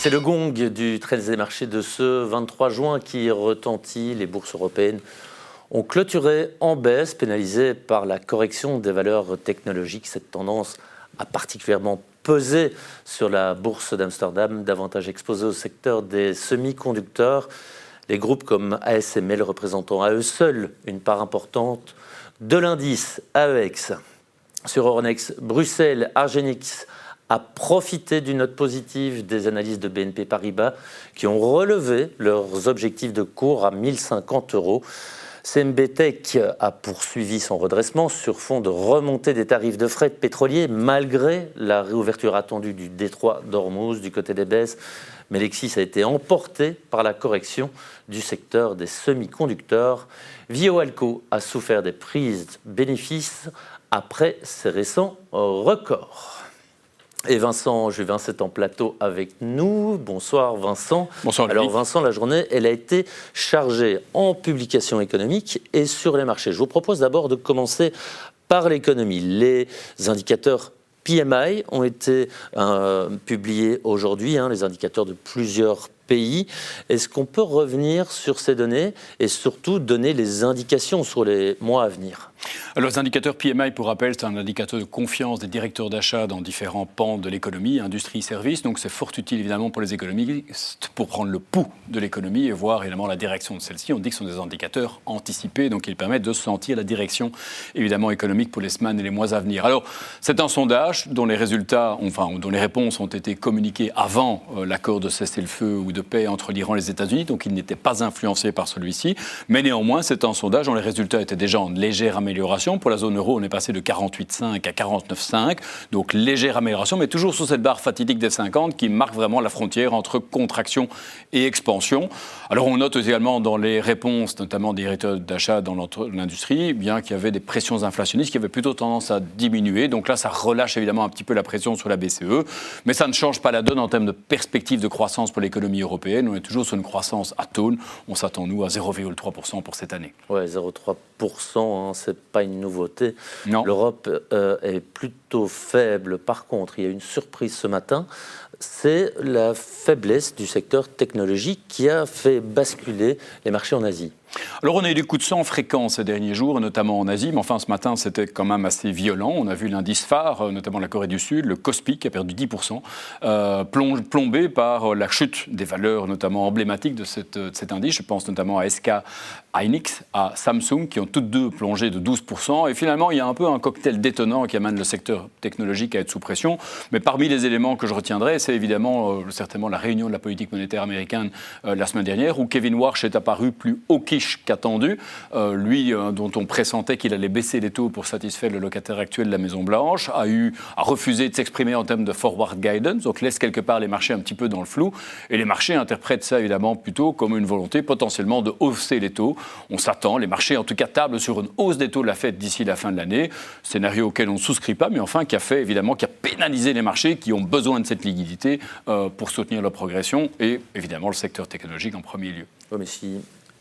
c'est le gong du 13 des marchés de ce 23 juin qui retentit. Les bourses européennes ont clôturé en baisse, pénalisées par la correction des valeurs technologiques. Cette tendance a particulièrement pesé sur la bourse d'Amsterdam, davantage exposée au secteur des semi-conducteurs. Les groupes comme ASML représentant à eux seuls une part importante de l'indice AEX. Sur Euronext, Bruxelles, Argenix a profité d'une note positive des analyses de BNP Paribas qui ont relevé leurs objectifs de cours à 1050 €. CMB Tech a poursuivi son redressement sur fond de remontée des tarifs de fret pétrolier malgré la réouverture attendue du détroit d'Ormuz du côté des baisses. Melexis a été emporté par la correction du secteur des semi-conducteurs. Vioalco a souffert des prises bénéfices après ses récents records. Et Vincent Juvin est en plateau avec nous. Bonsoir Vincent. Bonsoir Louis. Alors Vincent, la journée, elle a été chargée en publications économiques et sur les marchés. Je vous propose d'abord de commencer par l'économie. Les indicateurs PMI ont été publiés aujourd'hui, les indicateurs de plusieurs pays. Est-ce qu'on peut revenir sur ces données et surtout donner les indications sur les mois à venir ? Alors, les indicateurs PMI, pour rappel, c'est un indicateur de confiance des directeurs d'achat dans différents pans de l'économie, industrie, services. Donc, c'est fort utile, évidemment, pour les économistes pour prendre le pouls de l'économie et voir, évidemment, la direction de celle-ci. On dit que ce sont des indicateurs anticipés, donc ils permettent de sentir la direction, évidemment, économique pour les semaines et les mois à venir. Alors, c'est un sondage dont les résultats, dont les réponses ont été communiquées avant l'accord de cessez-le-feu ou de paix entre l'Iran et les États-Unis, donc il n'était pas influencé par celui-ci. Mais néanmoins, c'est un sondage dont les résultats étaient déjà en légère amélioration. Pour la zone euro, on est passé de 48,5 à 49,5, donc légère amélioration, mais toujours sur cette barre fatidique des 50 qui marque vraiment la frontière entre contraction et expansion. Alors on note également dans les réponses, notamment des directeurs d'achat dans l'industrie, bien qu'il y avait des pressions inflationnistes qui avaient plutôt tendance à diminuer. Donc là, ça relâche évidemment un petit peu la pression sur la BCE, mais ça ne change pas la donne en termes de perspective de croissance pour l'économie européenne. On est toujours sur une croissance atone. On s'attend, nous, à 0,3% pour cette année. Oui, 0,3%, c'est pas une nouveauté. Non. L'Europe est plutôt faible. Par contre, il y a une surprise ce matin, c'est la faiblesse du secteur technologique qui a fait basculer les marchés en Asie. Alors on a eu des coups de sang fréquents ces derniers jours, notamment en Asie, mais enfin ce matin c'était quand même assez violent. On a vu l'indice phare, notamment la Corée du Sud, le Kospi qui a perdu 10%, plombé par la chute des valeurs notamment emblématiques de cet indice. Je pense notamment à SK Hynix, à Samsung, qui ont toutes deux plongé de 12%. Et finalement, il y a un peu un cocktail détonnant qui amène le secteur technologique à être sous pression. Mais parmi les éléments que je retiendrai, c'est évidemment certainement la réunion de la politique monétaire américaine la semaine dernière, où Kevin Warsh est apparu plus hawkish qu'attendu. Lui, dont on pressentait qu'il allait baisser les taux pour satisfaire le locataire actuel de la Maison-Blanche, a refusé de s'exprimer en termes de forward guidance, donc laisse quelque part les marchés un petit peu dans le flou. Et les marchés interprètent ça évidemment plutôt comme une volonté potentiellement de hausser les taux. On s'attend, les marchés en tout cas tablent sur une hausse des taux de la Fed d'ici la fin de l'année, scénario auquel on ne souscrit pas, mais enfin qui a pénalisé les marchés qui ont besoin de cette liquidité pour soutenir leur progression et évidemment le secteur technologique en premier lieu. Oui, mais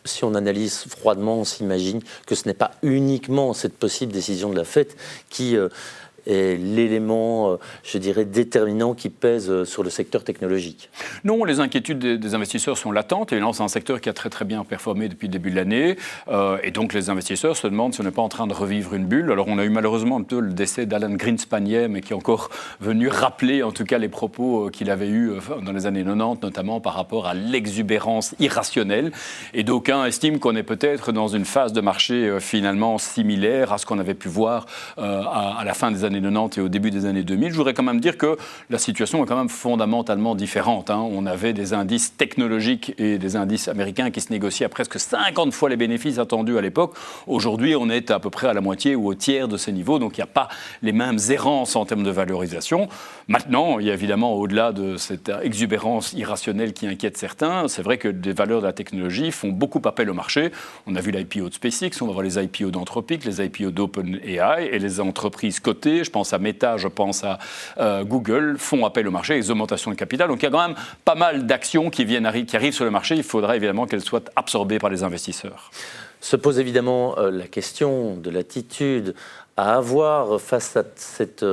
si on analyse froidement, on s'imagine que ce n'est pas uniquement cette possible décision de la Fed qui est l'élément, je dirais, déterminant qui pèse sur le secteur technologique. Non, les inquiétudes des investisseurs sont latentes. Et là, c'est un secteur qui a très très bien performé depuis le début de l'année. Et donc, les investisseurs se demandent si on n'est pas en train de revivre une bulle. Alors, on a eu malheureusement un peu le décès d'Alan Greenspan hier, mais qui est encore venu rappeler, en tout cas, les propos qu'il avait eus dans les années 90, notamment par rapport à l'exubérance irrationnelle. Et d'aucuns estiment qu'on est peut-être dans une phase de marché finalement similaire à ce qu'on avait pu voir à la fin des années 90 et au début des années 2000, je voudrais quand même dire que la situation est quand même fondamentalement différente. On avait des indices technologiques et des indices américains qui se négociaient à presque 50 fois les bénéfices attendus à l'époque. Aujourd'hui, on est à peu près à la moitié ou au tiers de ces niveaux, donc il n'y a pas les mêmes errances en termes de valorisation. Maintenant, il y a évidemment, au-delà de cette exubérance irrationnelle qui inquiète certains, c'est vrai que les valeurs de la technologie font beaucoup appel au marché. On a vu l'IPO de SpaceX, on va voir les IPO d'Anthropic, les IPO d'OpenAI et les entreprises cotées. Je pense à Meta, je pense à Google, font appel au marché, les augmentations de capital. Donc il y a quand même pas mal d'actions qui arrivent sur le marché. Il faudra évidemment qu'elles soient absorbées par les investisseurs. Se pose évidemment la question de l'attitude à avoir face à cette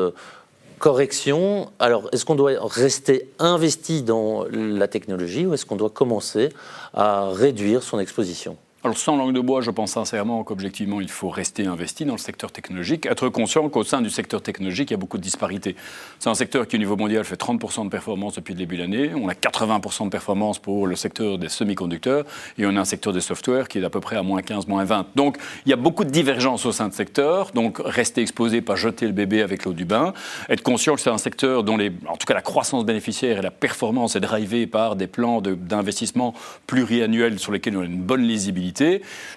correction. Alors, est-ce qu'on doit rester investi dans la technologie ou est-ce qu'on doit commencer à réduire son exposition ? Alors, sans langue de bois, je pense sincèrement qu'objectivement, il faut rester investi dans le secteur technologique, être conscient qu'au sein du secteur technologique, il y a beaucoup de disparités. C'est un secteur qui, au niveau mondial, fait 30% de performance depuis le début de l'année. On a 80% de performance pour le secteur des semi-conducteurs et on a un secteur des softwares qui est à peu près à moins 15, moins 20. Donc, il y a beaucoup de divergences au sein de secteur. Donc, rester exposé, pas jeter le bébé avec l'eau du bain. Être conscient que c'est un secteur dont, en tout cas, la croissance bénéficiaire et la performance est drivée par des plans d'investissement pluriannuels sur lesquels on a une bonne lisibilité.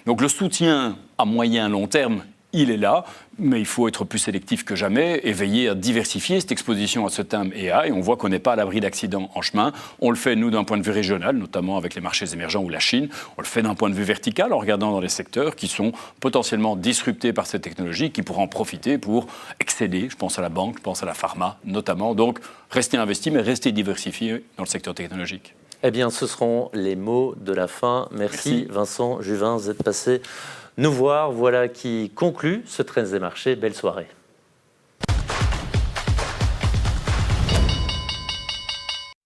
Donc le soutien à moyen long terme, il est là, mais il faut être plus sélectif que jamais et veiller à diversifier cette exposition à ce thème AI. On voit qu'on n'est pas à l'abri d'accidents en chemin. On le fait, nous, d'un point de vue régional, notamment avec les marchés émergents ou la Chine. On le fait d'un point de vue vertical en regardant dans les secteurs qui sont potentiellement disruptés par cette technologie, qui pourront en profiter pour exceller. Je pense à la banque, je pense à la pharma notamment. Donc, rester investi, mais rester diversifié dans le secteur technologique. Eh bien, ce seront les mots de la fin. Merci. Vincent Juvin, vous êtes passé nous voir. Voilà qui conclut ce Trends des marchés. Belle soirée.